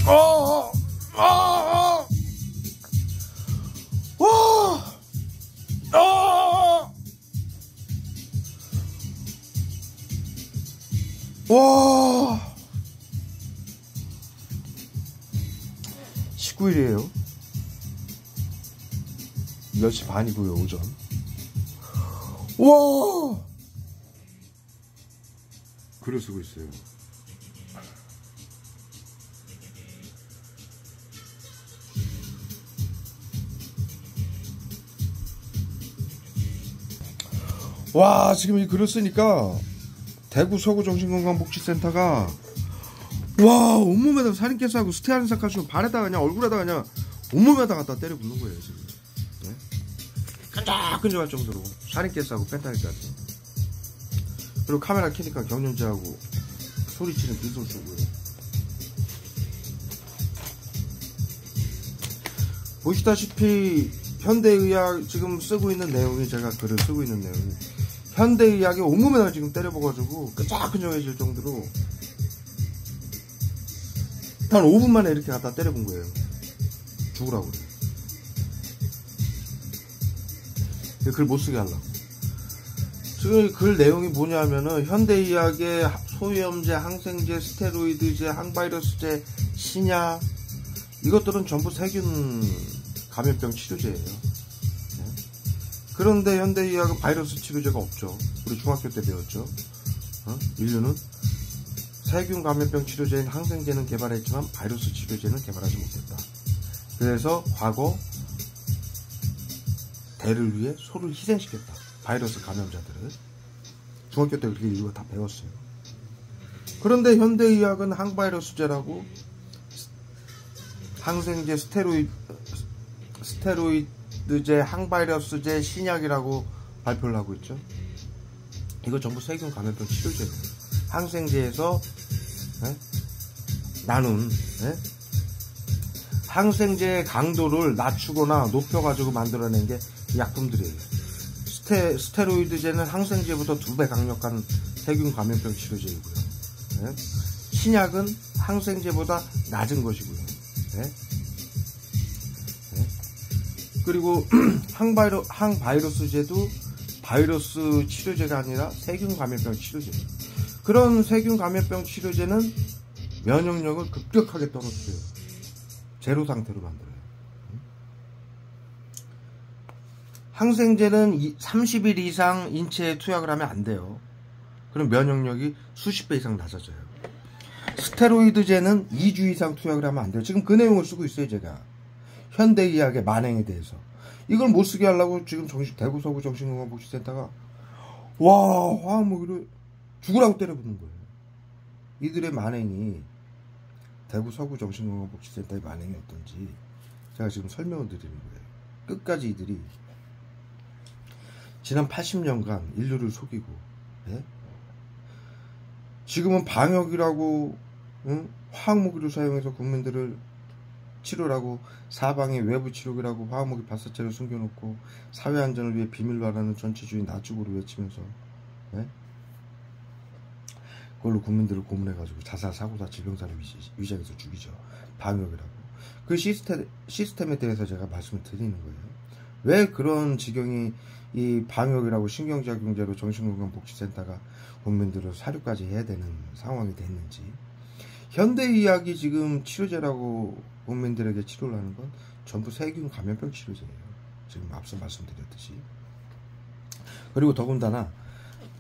어, 어, 와, 19일이에요. 10시 반이고요, 오전. 와, 글을 쓰고 있어요. 와, 지금 이 글을 쓰니까 대구 서구정신건강복지센터가 와, 온몸에다가 살인캐스하고 스테아린삭 하시고 발에다가 그냥 얼굴에다가 그냥 온몸에다가 갖다 때려 붓는 거예요 지금. 네? 끈적끈적할 정도로 살인캐스하고 펜타닐까지. 그리고 카메라 켜니까 경련제하고 소리치는 기술 쓰고요. 보시다시피 현대의학 지금 쓰고 있는 내용이, 제가 글을 쓰고 있는 내용이 현대의학의 온몸에다가 지금 때려봐가지고 끈적끈적해질 정도로 한 5분 만에 이렇게 갖다 때려본 거예요. 죽으라고 그래. 글 못쓰게 하려고. 지금 글 내용이 뭐냐면은 현대의학의 소염제, 항생제, 스테로이드제, 항바이러스제, 신약, 이것들은 전부 세균 감염병 치료제예요. 네. 그런데 현대의학은 바이러스 치료제가 없죠. 우리 중학교 때 배웠죠. 인류는 세균 감염병 치료제인 항생제는 개발했지만 바이러스 치료제는 개발하지 못했다. 그래서 과거 대를 위해 소를 희생시켰다. 바이러스 감염자들을. 중학교 때 그렇게 인류가 다 배웠어요. 그런데 현대의학은 항바이러스제라고 항생제, 스테로이드제, 항바이러스제, 신약이라고 발표를 하고 있죠. 이거 전부 세균 감염병 치료제예요. 항생제에서 나눈 항생제의 강도를 낮추거나 높여가지고 만들어낸 게 약품들이에요. 스테로이드제는 항생제보다 2배 강력한 세균 감염병 치료제이고요. 신약은 항생제보다 낮은 것이고요. 그리고 항바이러스제도 바이러스 치료제가 아니라 세균 감염병 치료제예요. 그런 세균 감염병 치료제는 면역력을 급격하게 떨어뜨려요. 제로 상태로 만들어요. 항생제는 30일 이상 인체에 투약을 하면 안 돼요. 그럼 면역력이 수십 배 이상 낮아져요. 스테로이드제는 2주 이상 투약을 하면 안 돼요. 지금 그 내용을 쓰고 있어요, 제가. 현대의학의 만행에 대해서. 이걸 못 쓰게 하려고 지금 대구 서구 정신건강복지센터가 와, 화학무기를 죽으라고 때려붓는 거예요. 이들의 만행이, 대구 서구 정신건강복지센터의 만행이 어떤지 제가 지금 설명을 드리는 거예요. 끝까지 이들이 지난 80년간 인류를 속이고, 지금은 방역이라고 화학무기를 사용해서 국민들을 치료라고, 사방에 외부 치료기라고 화학무기 발사체를 숨겨놓고 사회안전을 위해 비밀로 하라는 전체주의 나주고를 외치면서 그걸로 국민들을 고문해가지고 자살, 사고사, 질병사를 위장해서 죽이죠. 방역이라고. 그 시스템에 대해서 제가 말씀을 드리는 거예요. 왜 그런 지경이 이 방역이라고 신경작용제로 정신건강복지센터가 국민들을 사료까지 해야 되는 상황이 됐는지. 현대의학이 지금 치료제라고 국민들에게 치료를 하는 건 전부 세균 감염병 치료제예요. 지금 앞서 말씀드렸듯이. 그리고 더군다나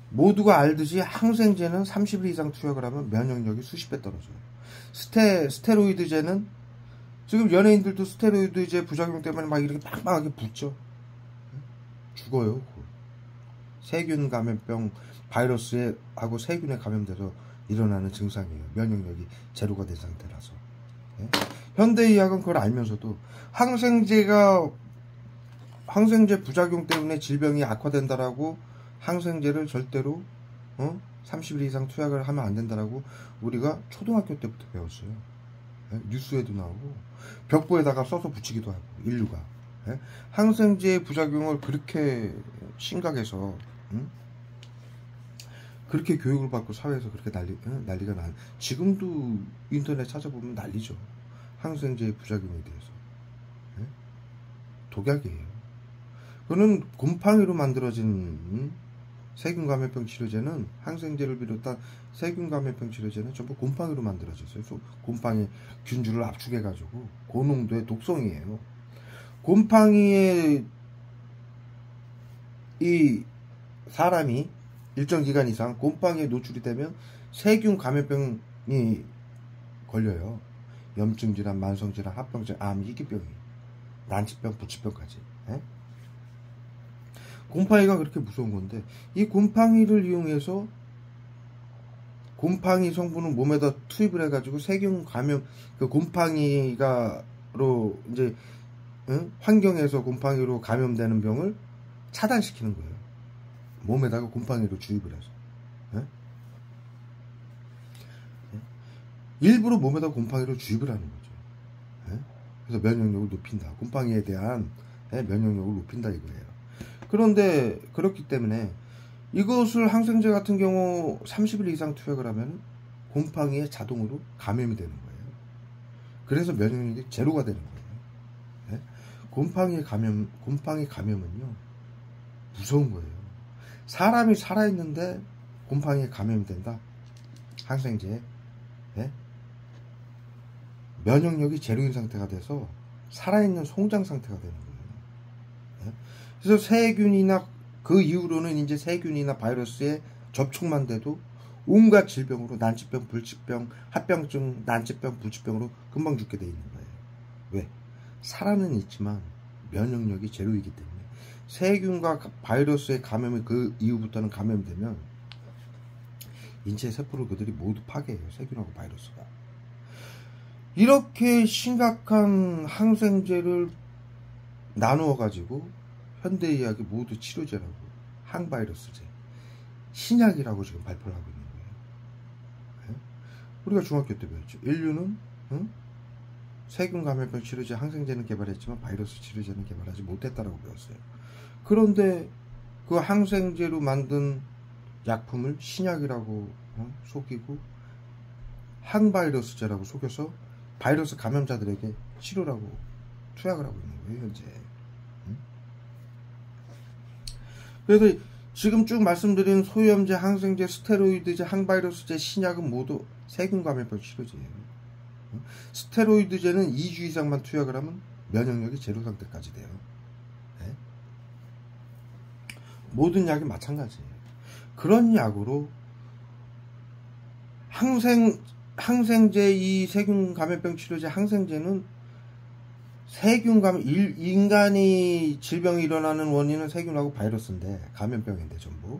모두가 알듯이 항생제는 30일 이상 투약을 하면 면역력이 수십 배 떨어져요. 스테로이드제는 지금 연예인들도 스테로이드제 부작용 때문에 막 이렇게 빵빵하게 붓죠. 죽어요. 세균 감염병 바이러스에 하고 세균에 감염돼서 일어나는 증상이에요. 면역력이 제로가 된 상태라서. 현대의학은 그걸 알면서도 항생제 부작용 때문에 질병이 악화된다라고 항생제를 절대로 30일 이상 투약을 하면 안 된다라고 우리가 초등학교 때부터 배웠어요. 뉴스에도 나오고 벽보에다가 써서 붙이기도 하고 인류가 항생제의 부작용을 그렇게 심각해서 그렇게 교육을 받고 사회에서 그렇게 난리가 난. 지금도 인터넷 찾아보면 난리죠. 항생제의 부작용에 대해서. 예? 독약이에요. 그는 곰팡이로 만들어진 세균 감염병 치료제는, 항생제를 비롯한 세균 감염병 치료제는 전부 곰팡이로 만들어졌어요. 그래서 곰팡이 균주를 압축해가지고 고농도의 독성이에요. 곰팡이에 이 사람이 일정 기간 이상 곰팡이에 노출이 되면 세균 감염병이 걸려요. 염증 질환, 만성 질환, 합병 질환, 암, 희귀병이, 난치병, 부치병까지. 예? 곰팡이가 그렇게 무서운 건데, 이 곰팡이를 이용해서 곰팡이 성분을 몸에다 투입을 해가지고 세균 감염, 그 곰팡이가로 이제 환경에서 곰팡이로 감염되는 병을 차단시키는 거예요. 몸에다가 곰팡이로 주입을 해서. 예? 일부러 몸에다 곰팡이로 주입을 하는 거죠. 예? 그래서 면역력을 높인다. 곰팡이에 대한 면역력을 높인다 이거예요. 그런데 그렇기 때문에 이것을 항생제 같은 경우 30일 이상 투약을 하면 곰팡이에 자동으로 감염이 되는 거예요. 그래서 면역력이 제로가 되는 거예요. 예? 곰팡이 감염은요, 무서운 거예요. 사람이 살아있는데 곰팡이에 감염이 된다. 항생제에. 예? 면역력이 제로인 상태가 돼서 살아있는 송장 상태가 되는 거예요. 예? 그래서 세균이나, 그 이후로는 이제 세균이나 바이러스에 접촉만 돼도 온갖 질병으로, 난치병, 불치병, 합병증, 난치병, 불치병으로 금방 죽게 돼 있는 거예요. 왜? 살아는 있지만 면역력이 제로이기 때문에. 세균과 바이러스의 감염이 그 이후부터는 감염되면 인체 세포를 그들이 모두 파괴해요. 세균하고 바이러스가. 이렇게 심각한 항생제를 나누어 가지고 현대의학이 모두 치료제라고, 항바이러스제, 신약이라고 지금 발표를 하고 있는 거예요. 네? 우리가 중학교 때 배웠죠. 인류는 세균 감염병 치료제 항생제는 개발했지만 바이러스 치료제는 개발하지 못했다라고 배웠어요. 그런데 그 항생제로 만든 약품을 신약이라고 속이고 항바이러스제라고 속여서 바이러스 감염자들에게 치료라고 투약을 하고 있는 거예요, 현재. 그래서 지금 쭉 말씀드린 소염제, 항생제, 스테로이드제, 항바이러스제, 신약은 모두 세균 감염병 치료제예요. 스테로이드제는 2주 이상만 투약을 하면 면역력이 제로 상태까지 돼요. 네? 모든 약이 마찬가지예요. 그런 약으로 항생제, 이 세균 감염병 치료제 항생제는 세균 감염, 인간이 질병이 일어나는 원인은 세균하고 바이러스인데, 감염병인데 전부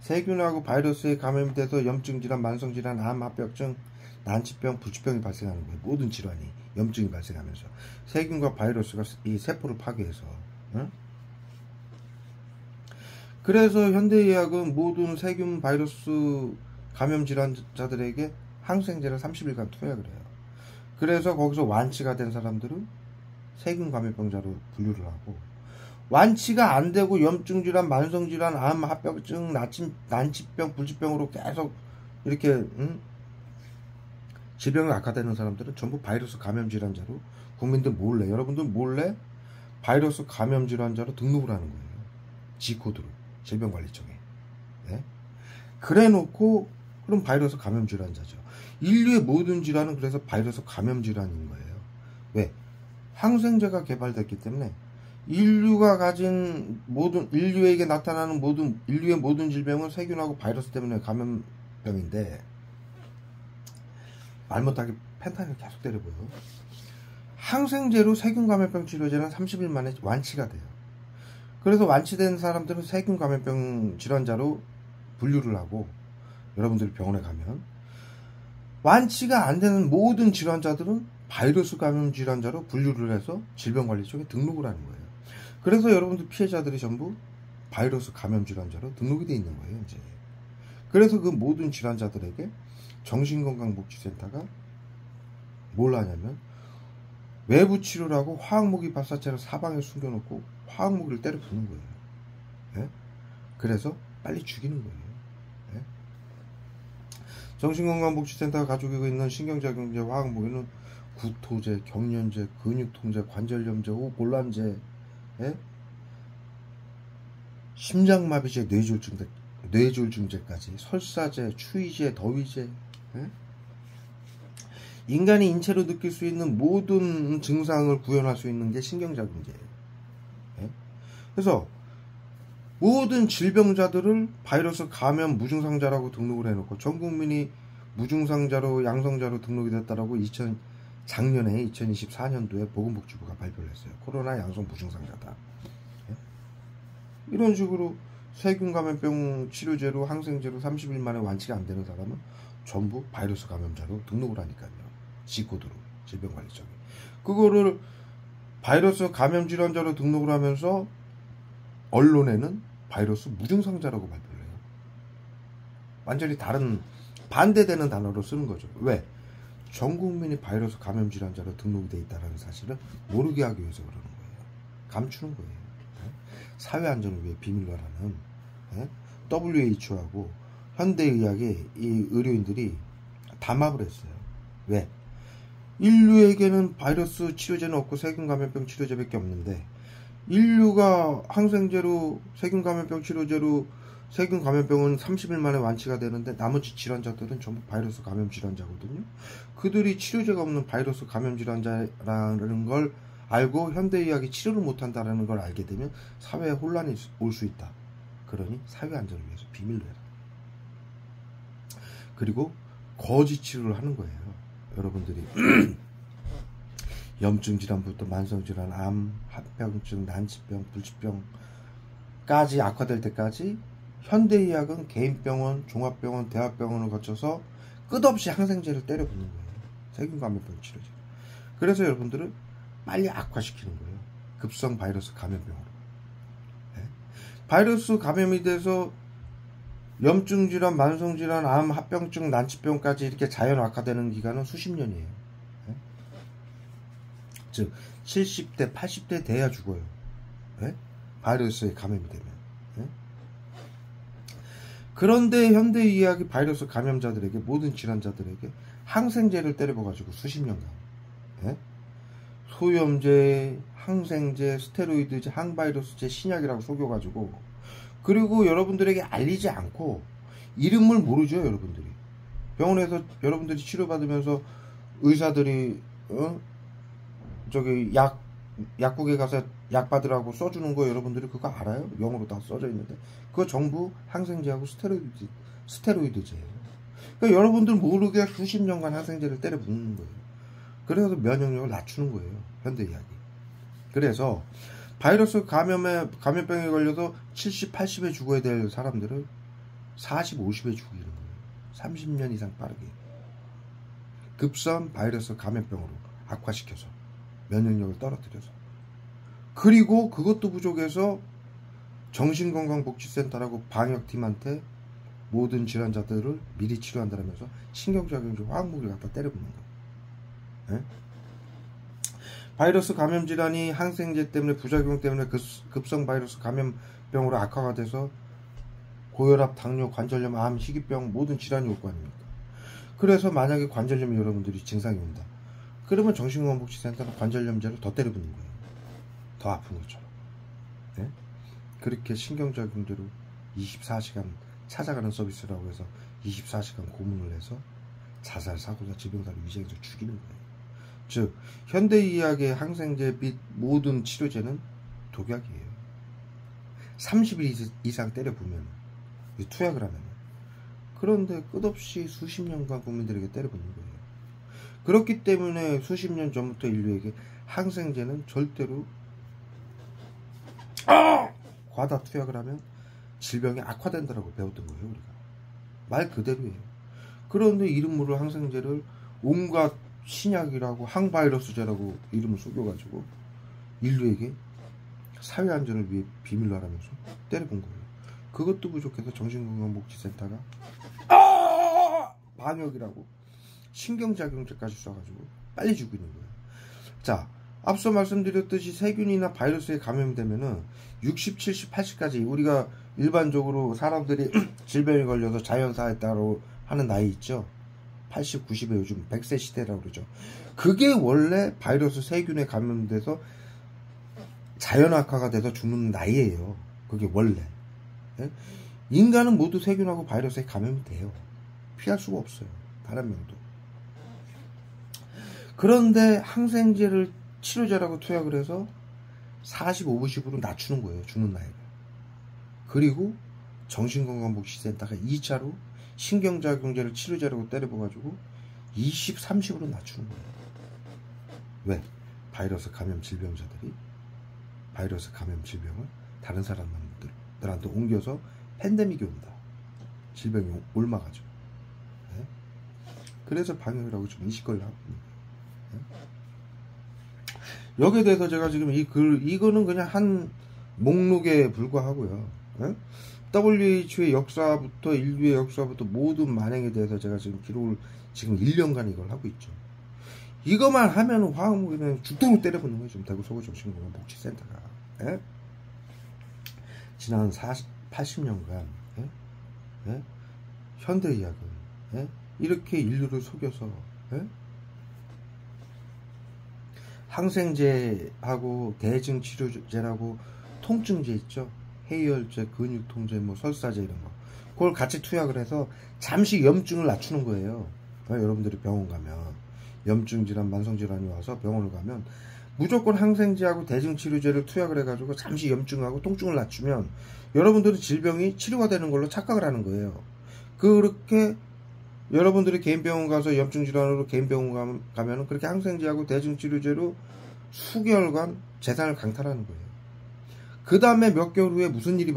세균하고 바이러스에 감염이 돼서 염증 질환, 만성 질환, 암, 합병증, 난치병, 불치병이 발생하는 거예요. 모든 질환이, 염증이 발생하면서 세균과 바이러스가 이 세포를 파괴해서. 그래서 현대의학은 모든 세균, 바이러스 감염 질환자들에게 항생제를 30일간 투약을 해요. 그래서 거기서 완치가 된 사람들은 세균 감염병자로 분류를 하고, 완치가 안 되고 염증 질환, 만성 질환, 암, 합병증, 난치병, 불치병으로 계속 이렇게 질병이 악화되는 사람들은 전부 바이러스 감염 질환자로 국민들 몰래, 여러분들 몰래 바이러스 감염 질환자로 등록을 하는 거예요. G코드로, 질병관리청에. 네? 그래 놓고 그럼 바이러스 감염 질환자죠. 인류의 모든 질환은 그래서 바이러스 감염 질환인 거예요. 왜? 항생제가 개발됐기 때문에 인류가 가진 인류에게 나타나는 인류의 모든 질병은 세균하고 바이러스 때문에 감염병인데, 말 못하게 펜타닐 계속 때려보여. 항생제로 세균 감염병 치료제는 30일 만에 완치가 돼요. 그래서 완치된 사람들은 세균 감염병 질환자로 분류를 하고, 여러분들이 병원에 가면 완치가 안 되는 모든 질환자들은 바이러스 감염 질환자로 분류를 해서 질병관리청에 등록을 하는 거예요. 그래서 여러분들 피해자들이 전부 바이러스 감염 질환자로 등록이 되어 있는 거예요, 이제. 그래서 그 모든 질환자들에게 정신건강복지센터가 뭘 하냐면 외부 치료를 하고 화학무기 발사체를 사방에 숨겨놓고 화학무기를 때려 부는 거예요. 예? 그래서 빨리 죽이는 거예요. 예? 정신건강복지센터가 가지고 있는 신경작용제 화학무기는 구토제, 경련제, 근육통제, 관절염제, 호곤란제, 예? 심장마비제, 뇌졸중제까지, 설사제, 추위제, 더위제, 예? 인간이 인체로 느낄 수 있는 모든 증상을 구현할 수 있는 게 신경작용제예요. 예? 그래서 모든 질병자들을 바이러스 감염 무증상자라고 등록을 해놓고 전 국민이 무증상자로 양성자로 등록이 됐다라고 작년에 2024년도에 보건복지부가 발표를 했어요. 코로나 양성 무증상자다. 예? 이런 식으로 세균 감염병 치료제로 항생제로 30일 만에 완치가 안 되는 사람은 전부 바이러스 감염자로 등록을 하니까요. C코드로 질병관리청이. 그거를 바이러스 감염 질환자로 등록을 하면서 언론에는 바이러스 무증상자라고 발표를 해요. 완전히 다른 반대되는 단어로 쓰는 거죠. 왜? 전 국민이 바이러스 감염 질환자로 등록이 돼 있다는 사실을 모르게 하기 위해서 그러는 거예요. 감추는 거예요. 사회 안전을 위해 비밀로 하라는 WHO하고 현대의학의 이 의료인들이 담합을 했어요. 왜? 인류에게는 바이러스 치료제는 없고 세균 감염병 치료제밖에 없는데 인류가 항생제로 세균 감염병 치료제로 세균 감염병은 30일 만에 완치가 되는데 나머지 질환자들은 전부 바이러스 감염 질환자거든요. 그들이 치료제가 없는 바이러스 감염 질환자라는 걸 알고 현대의학이 치료를 못한다는 걸 알게 되면 사회에 혼란이 올 수 있다. 그러니 사회 안전을 위해서 비밀로 해라. 그리고 거짓 치료를 하는 거예요. 여러분들이 염증 질환부터 만성 질환, 암, 합병증, 난치병, 불치병까지 악화될 때까지 현대의학은 개인병원, 종합병원, 대학병원을 거쳐서 끝없이 항생제를 때려붓는 거예요. 세균 감염병 치료제. 그래서 여러분들을 빨리 악화시키는 거예요. 급성 바이러스 감염병으로. 네? 바이러스 감염이 돼서 염증 질환, 만성 질환, 암, 합병증, 난치병까지 이렇게 자연 악화되는 기간은 수십 년이에요. 네? 즉 70대, 80대 돼야 죽어요. 네? 바이러스에 감염이 되면. 네? 그런데 현대의학이 바이러스 감염자들에게 모든 질환자들에게 항생제를 때려봐가지고 수십 년간 네? 소염제, 항생제, 스테로이드제, 항바이러스제, 신약이라고 속여가지고 그리고 여러분들에게 알리지 않고 이름을 모르죠. 여러분들이 병원에서 여러분들이 치료받으면서 의사들이 저기 약국에 가서 약 받으라고 써주는 거 여러분들이 그거 알아요? 영어로 다 써져 있는데 그거 전부 항생제하고 스테로이드제예요. 그러니까 여러분들 모르게 수십 년간 항생제를 때려 붓는 거예요. 그래서 면역력을 낮추는 거예요. 현대의학이. 그래서 바이러스 감염병에 걸려서 70, 80에 죽어야 될 사람들을 40, 50에 죽이는 거예요. 30년 이상 빠르게. 급성 바이러스 감염병으로 악화시켜서 면역력을 떨어뜨려서. 그리고 그것도 부족해서 정신건강복지센터라고 방역팀한테 모든 질환자들을 미리 치료한다면서 신경작용제 화학무기를 갖다 때려붓는 거예요. 네? 바이러스 감염 질환이 항생제 때문에 부작용 때문에 급성 바이러스 감염병으로 악화가 돼서 고혈압, 당뇨, 관절염, 암, 희귀병 모든 질환이 올 거 아닙니까? 그래서 만약에 관절염이 여러분들이 증상이 온다. 그러면 정신건강복지센터는 관절염제를 더 때려붓는 거예요. 더 아픈 것처럼. 네? 그렇게 신경작용제로 24시간 찾아가는 서비스라고 해서 24시간 고문을 해서 자살, 사고자, 질병사를 위장해서 죽이는 거예요. 즉 현대의학의 항생제 및 모든 치료제는 독약이에요. 30일 이상 때려보면 투약을 하면 그런데 끝없이 수십 년간 국민들에게 때려붓는 거예요. 그렇기 때문에 수십 년 전부터 인류에게 항생제는 절대로 과다 투약을 하면 질병이 악화된다라고 배웠던 거예요. 우리가 말 그대로예요. 그런데 이름 모를 항생제를 온갖 신약이라고 항바이러스제라고 이름을 속여가지고 인류에게 사회안전을 위해 비밀로 하라면서 때려본 거예요. 그것도 부족해서 정신건강복지센터가 방역이라고 신경작용제까지 써가지고 빨리 죽이는 거예요. 자, 앞서 말씀드렸듯이 세균이나 바이러스에 감염이 되면은 60, 70, 80까지 우리가 일반적으로 사람들이 질병에 걸려서 자연사에 따라 하는 나이 있죠. 80, 90에 요즘 100세 시대라고 그러죠. 그게 원래 바이러스 세균에 감염돼서 자연악화가 돼서 죽는 나이예요. 그게 원래. 예? 인간은 모두 세균하고 바이러스에 감염이 돼요. 피할 수가 없어요. 단 한 명도. 그런데 항생제를 치료제라고 투약을 해서 45, 50으로 낮추는 거예요. 죽는 나이를. 그리고 정신건강복지센터가 2차로 신경작용제를 치료제라고 때려봐가지고 20, 30으로 낮추는 거예요. 왜? 바이러스 감염 질병자들이 바이러스 감염 질병을 다른 사람들한테 옮겨서 팬데믹이 온다. 질병이 옮아가죠. 네? 그래서 방역이라고 좀 인식을 하고 있는 거예요. 네? 여기에 대해서 제가 지금 이거는 그냥 한 목록에 불과하고요. 네? WHO의 역사부터 인류의 역사부터 모든 만행에 대해서 제가 지금 기록을 지금 1년간 이걸 하고 있죠. 이것만 하면 화학무기는 죽도록 때려붓는 거예요. 지금 대구 서구정신건강복지센터가. 예? 지난 80년간 예? 예? 현대의학은 예? 이렇게 인류를 속여서 예? 항생제하고 대증치료제라고 통증제 있죠. 해열제, 근육통제, 뭐 설사제 이런 거 그걸 같이 투약을 해서 잠시 염증을 낮추는 거예요. 여러분들이 병원 가면 염증 질환, 만성 질환이 와서 병원을 가면 무조건 항생제하고 대증치료제를 투약을 해가지고 잠시 염증하고 통증을 낮추면 여러분들은 질병이 치료가 되는 걸로 착각을 하는 거예요. 그렇게 여러분들이 개인병원 가서 염증 질환으로 개인병원 가면은 그렇게 항생제하고 대증치료제로 수개월간 재산을 강탈하는 거예요. 그 다음에 몇 개월 후에 무슨 일이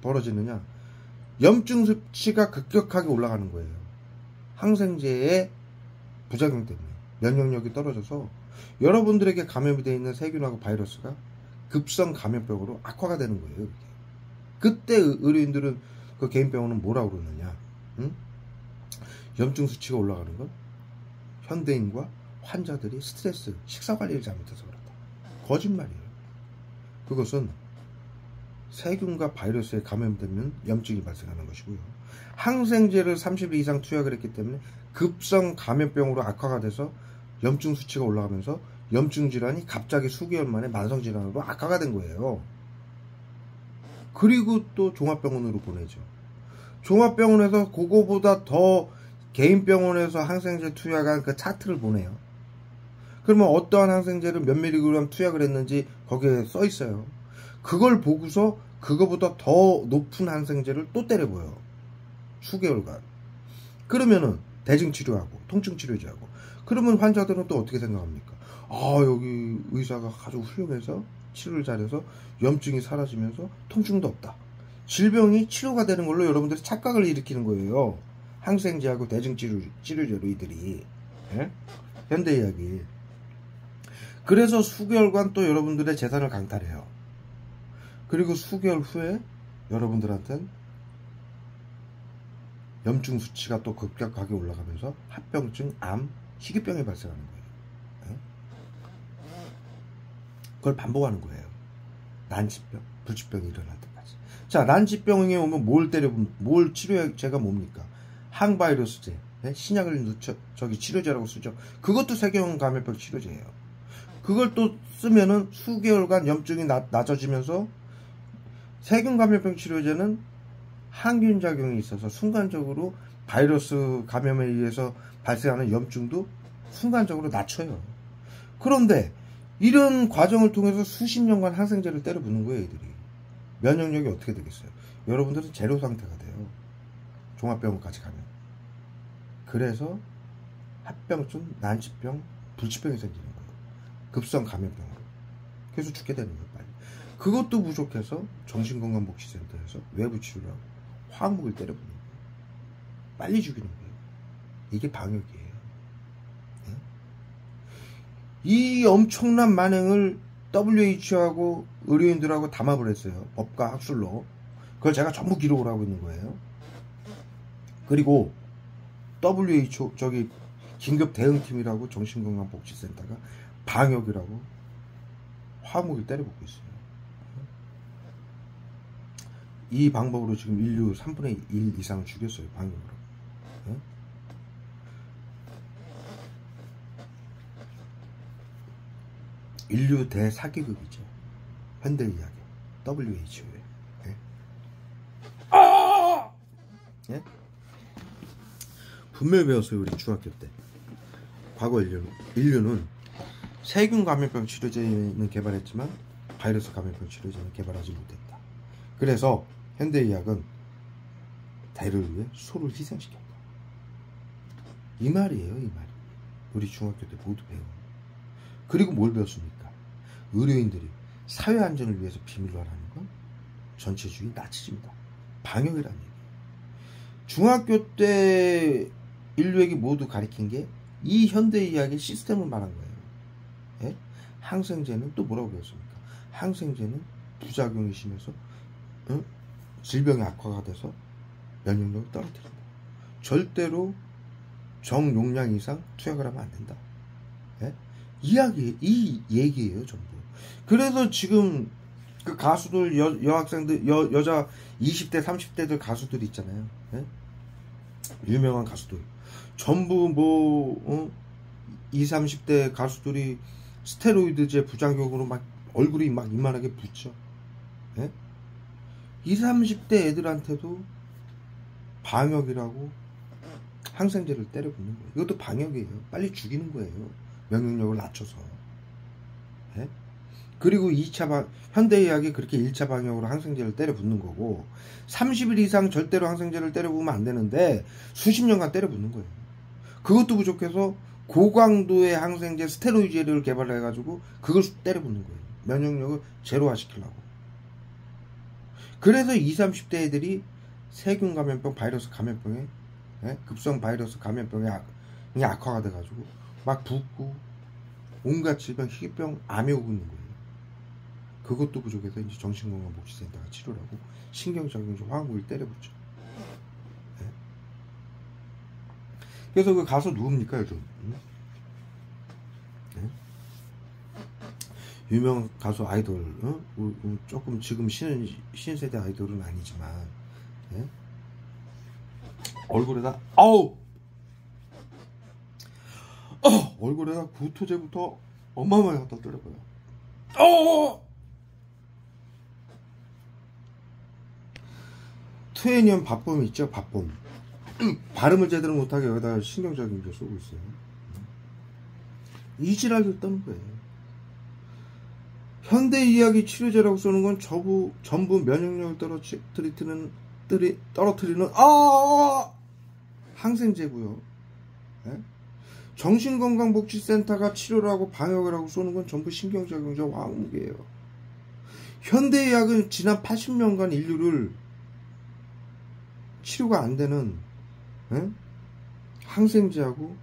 벌어지느냐? 염증 수치가 급격하게 올라가는 거예요. 항생제의 부작용 때문에 면역력이 떨어져서 여러분들에게 감염이 되어 있는 세균하고 바이러스가 급성 감염병으로 악화가 되는 거예요. 그때 의료인들은 그 개인병원은 뭐라고 그러느냐? 응? 염증 수치가 올라가는 건 현대인과 환자들이 스트레스, 식사관리를 잘못해서 그렇다. 거짓말이에요. 그것은 세균과 바이러스에 감염되면 염증이 발생하는 것이고요. 항생제를 30일 이상 투약을 했기 때문에 급성 감염병으로 악화가 돼서 염증 수치가 올라가면서 염증 질환이 갑자기 수개월 만에 만성 질환으로 악화가 된 거예요. 그리고 또 종합병원으로 보내죠. 종합병원에서 그거보다 더 개인병원에서 항생제 투약한 그 차트를 보내요. 그러면 어떠한 항생제를 몇 밀리그램 투약을 했는지 거기에 써 있어요. 그걸 보고서 그거보다 더 높은 항생제를 또 때려봐요. 수개월간. 그러면은 대증치료하고 통증치료제하고 그러면 환자들은 또 어떻게 생각합니까? 아, 여기 의사가 아주 훌륭해서 치료를 잘해서 염증이 사라지면서 통증도 없다. 질병이 치료가 되는 걸로 여러분들이 착각을 일으키는 거예요. 항생제하고 대증치료제로 이들이. 예? 현대의학이. 그래서 수개월간 또 여러분들의 재산을 강탈해요. 그리고 수개월 후에 여러분들한테는 염증 수치가 또 급격하게 올라가면서 합병증, 암, 희귀병이 발생하는 거예요. 그걸 반복하는 거예요. 난치병, 불치병이 일어날 때까지. 자, 난치병에 오면 뭘 치료제가 뭡니까? 항바이러스제, 신약을 치료제라고 쓰죠. 그것도 세균 감염병 치료제예요. 그걸 또 쓰면은 수개월간 염증이 낮아지면서 세균 감염병 치료제는 항균 작용이 있어서 순간적으로 바이러스 감염에 의해서 발생하는 염증도 순간적으로 낮춰요. 그런데 이런 과정을 통해서 수십 년간 항생제를 때려붓는 거예요, 애들이. 면역력이 어떻게 되겠어요? 여러분들은 제로 상태가 돼요. 종합병원까지 가면. 그래서 합병증, 난치병, 불치병이 생기는 거예요. 급성 감염병으로. 그래서 죽게 되는 거예요, 빨리. 그것도 부족해서 정신건강복지센터에서 외부 치료를 하고 화학무기를 때려붓는 거예요. 빨리 죽이는 거예요. 이게 방역이에요. 네? 이 엄청난 만행을 WHO하고 의료인들하고 담합을 했어요. 법과 학술로. 그걸 제가 전부 기록을 하고 있는 거예요. 그리고 WHO 긴급 대응팀이라고 정신건강복지센터가 방역이라고 화학무기를 때려붓고 있어요. 이 방법으로 지금 인류 3분의 1 이상을 죽였어요. 방역으로. 인류 대사기극이죠. 현대의학의 WHO에. 예? 예? 분명히 배웠어요, 우리 중학교 때. 과거 인류는 세균 감염병 치료제는 개발했지만 바이러스 감염병 치료제는 개발하지 못했다. 그래서 현대의학은 대를 위해 소를 희생시켰다. 이 말이에요, 이 말이. 우리 중학교 때 모두 배운. 그리고 뭘 배웠습니까? 의료인들이 사회 안전을 위해서 비밀로 하라는 건 전체주의 나치즘이다. 방역이라는 얘기예요. 중학교 때 인류에게 모두 가르친 게 이 현대의학의 시스템을 말한 거예요. 예? 항생제는 또 뭐라고 배웠습니까? 항생제는 부작용이 심해서 질병이 악화가 돼서 면역력을 떨어뜨린다. 절대로 정용량 이상 투약을 하면 안 된다. 예? 이 얘기예요, 전부. 그래서 지금 그 가수들, 여학생들, 여자 20대, 30대들 가수들 있잖아요. 예? 유명한 가수들. 전부 20, 30대 가수들이 스테로이드제 부작용으로 막 얼굴이 막 이만하게 붓죠. 예? 20, 30대 애들한테도 방역이라고 항생제를 때려 붓는 거예요. 이것도 방역이에요. 빨리 죽이는 거예요. 면역력을 낮춰서. 예? 그리고 현대의학이 그렇게 1차 방역으로 항생제를 때려 붓는 거고, 30일 이상 절대로 항생제를 때려 부으면 안 되는데 수십 년간 때려 붓는 거예요. 그것도 부족해서 고강도의 항생제 스테로이드제를 개발해가지고 그걸 때려 붓는 거예요. 면역력을 제로화 시키려고. 그래서 20, 30대 애들이 세균 감염병, 바이러스 감염병에, 예? 급성 바이러스 감염병에 악화가 돼가지고 막 붓고 온갖 질병, 희귀병, 암이 오고 있는 거예요. 그것도 부족해서 이제 정신건강복지센터가 치료를 하고 신경적인 화학물을 때려붙죠. 예? 그래서 그 가수 누굽니까, 요즘? 예? 유명 가수 아이돌, 조금 지금 신세대 아이돌은 아니지만, 예? 얼굴에다 얼굴에다 구토제부터 어마어마하게 갖다 때려봐요. 투애니언 밥봄 있죠, 밥봄. 발음을 제대로 못하게 여기다 신경적인 걸 쏘고 있어요. 이 지랄을 떠는 거예요. 현대의학이 치료제라고 쏘는 건 전부 면역력을 떨어뜨리는 항생제고요. 네? 정신건강복지센터가 치료를 하고 방역을 하고 쏘는 건 전부 신경작용제 화학무기예요. 현대의학은 지난 80년간 인류를 치료가 안 되는 항생제하고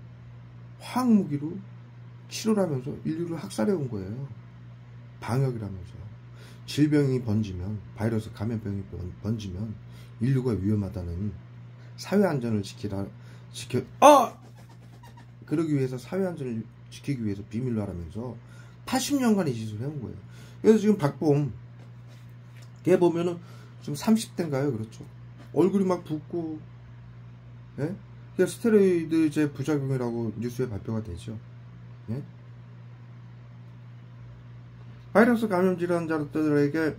화학무기로 치료를 하면서 인류를 학살해 온 거예요. 방역이라면서. 질병이 번지면, 감염병이 번지면 인류가 위험하다는 사회안전을 그러기 위해서 사회안전을 지키기 위해서 비밀로 하라면서 80년간 이 짓을 해온 거예요. 그래서 지금 박봄 걔 보면은 지금 30대인가요? 그렇죠. 얼굴이 막 붓고, 예? 그게 스테로이드제 부작용이라고 뉴스에 발표가 되죠. 예? 바이러스 감염 질환자들에게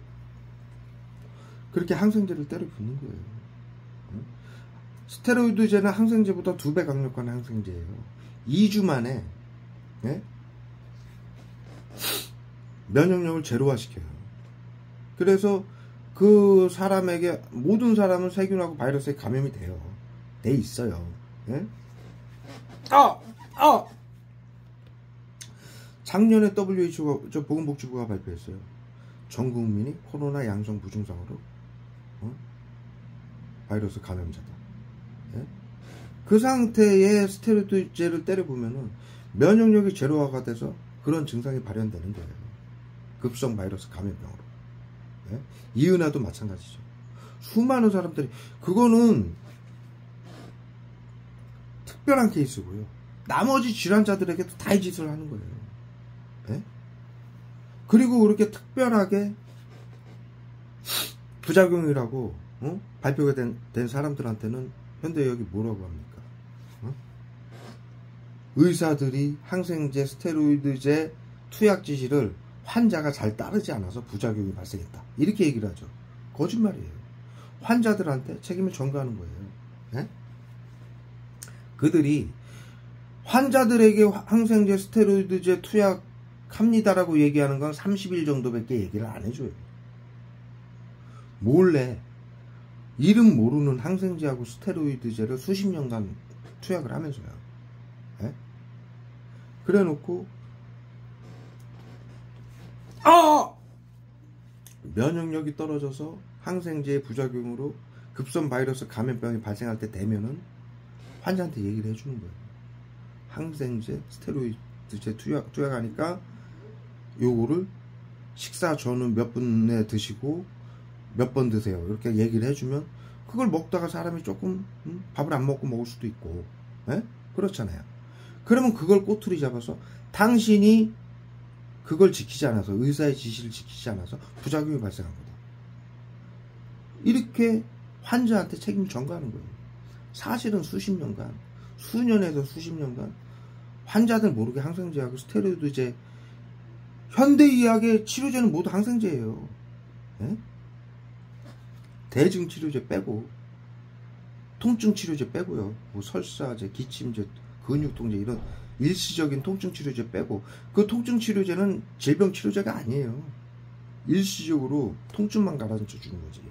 그렇게 항생제를 때려 붓는 거예요. 예? 스테로이드제는 항생제보다 2배 강력한 항생제예요. 2주 만에, 예? 면역력을 제로화시켜요. 그래서 그 사람에게, 모든 사람은 세균하고 바이러스에 감염이 돼 있어요. 예? 작년에 WHO, 보건복지부가 발표했어요. 전 국민이 코로나 양성 무증상으로 바이러스 감염자다. 예? 그 상태에 스테로이드제를 때려보면은 면역력이 제로화가 돼서 그런 증상이 발현되는 거예요. 급성 바이러스 감염병으로. 예? 이은하도 마찬가지죠. 수많은 사람들이, 그거는 특별한 케이스고요. 나머지 질환자들에게도 다 이 짓을 하는 거예요. 예? 그리고 그렇게 특별하게 부작용이라고 발표가 된 사람들한테는 현대의학이 뭐라고 합니까? 의사들이 항생제, 스테로이드제 투약 지시를 환자가 잘 따르지 않아서 부작용이 발생했다. 이렇게 얘기를 하죠. 거짓말이에요. 환자들한테 책임을 전가하는 거예요. 네? 그들이 환자들에게 항생제, 스테로이드제 투약합니다라고 얘기하는 건 30일 정도밖에 얘기를 안 해줘요. 몰래 이름 모르는 항생제하고 스테로이드제를 수십 년간 투약을 하면서요. 네? 그래 놓고 면역력이 떨어져서 항생제의 부작용으로 급성 바이러스 감염병이 발생할 때 되면은 환자한테 얘기를 해주는 거예요. 항생제, 스테로이드제 투약하니까 요거를 식사 전후 몇 분에 드시고 몇 번 드세요. 이렇게 얘기를 해주면 그걸 먹다가 사람이 조금 밥을 안 먹고 먹을 수도 있고, 예? 그렇잖아요. 그러면 그걸 꼬투리 잡아서 당신이 그걸 지키지 않아서, 의사의 지시를 지키지 않아서 부작용이 발생한 거다. 이렇게 환자한테 책임을 전가하는 거예요. 사실은 수십 년간, 수년에서 수십 년간 환자들 모르게 항생제하고 스테로이드제, 현대의학의 치료제는 모두 항생제예요. 예? 대증 치료제 빼고, 통증 치료제 빼고요. 뭐 설사제, 기침제, 근육통제 이런 일시적인 통증 치료제 빼고, 그 통증 치료제는 질병 치료제가 아니에요. 일시적으로 통증만 가라앉혀 주는 거지.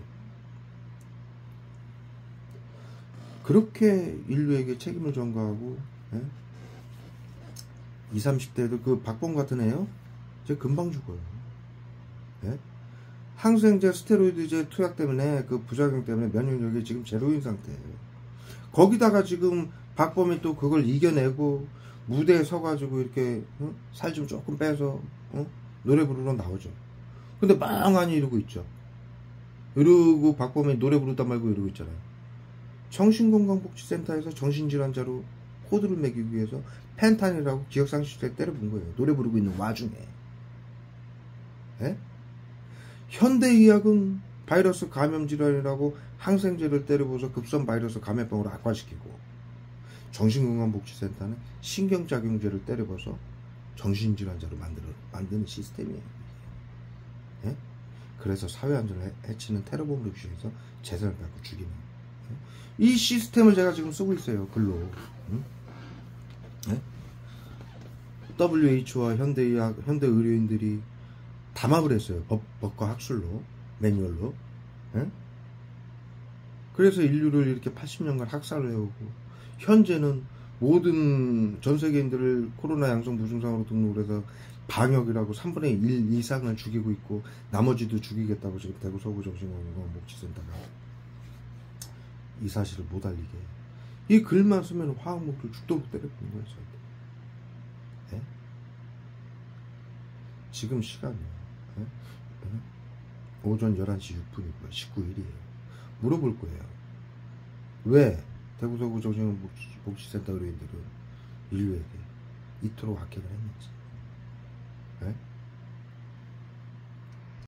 그렇게 인류에게 책임을 전가하고, 예? 20, 30대도 그 박범 같은 애요? 이제 금방 죽어요. 예? 항생제, 스테로이드제 투약 때문에 그 부작용 때문에 면역력이 지금 제로인 상태예요. 거기다가 지금 박범이 또 그걸 이겨내고 무대에 서가지고 이렇게 살 좀 조금 빼서 노래 부르러 나오죠. 근데 멍하니 이러고 있죠. 이러고 박범이 노래 부르다 말고 이러고 있잖아요. 정신건강복지센터에서 정신질환자로 코드를 매기기 위해서 펜타닐이라고 기억상실제 때려본 거예요. 노래 부르고 있는 와중에. 예? 현대의학은 바이러스 감염질환이라고 항생제를 때려부어서 급성 바이러스 감염병으로 악화시키고, 정신건강복지센터는 신경작용제를 때려부어서 정신질환자로 만드는 시스템이에요. 예? 그래서 사회안전을 해치는 테러범으로 규정해서 재산을 갖고 죽이는, 예? 이 시스템을 제가 지금 쓰고 있어요. 글로. 예? WHO와 현대의료인들이 담합을 했어요. 법과 학술로, 매뉴얼로. 예? 그래서 인류를 이렇게 80년간 학살을 해오고, 현재는 모든 전 세계인들을 코로나 양성 무증상으로 등록을 해서 방역이라고 3분의 1 이상을 죽이고 있고, 나머지도 죽이겠다고 지금 대구 서구 정신건강복지센터가 이 사실을 못 알리게. 이 글만 쓰면 화학목을 죽도록 때려부는 거예요, 저한테. 예? 지금 시간이에요. 예? 오전 11시 6분이고요. 19일이에요. 물어볼 거예요. 왜 대구 서구 정신건강복지센터 의료인들은 인류에게 이토록 악행을 했는지. 예?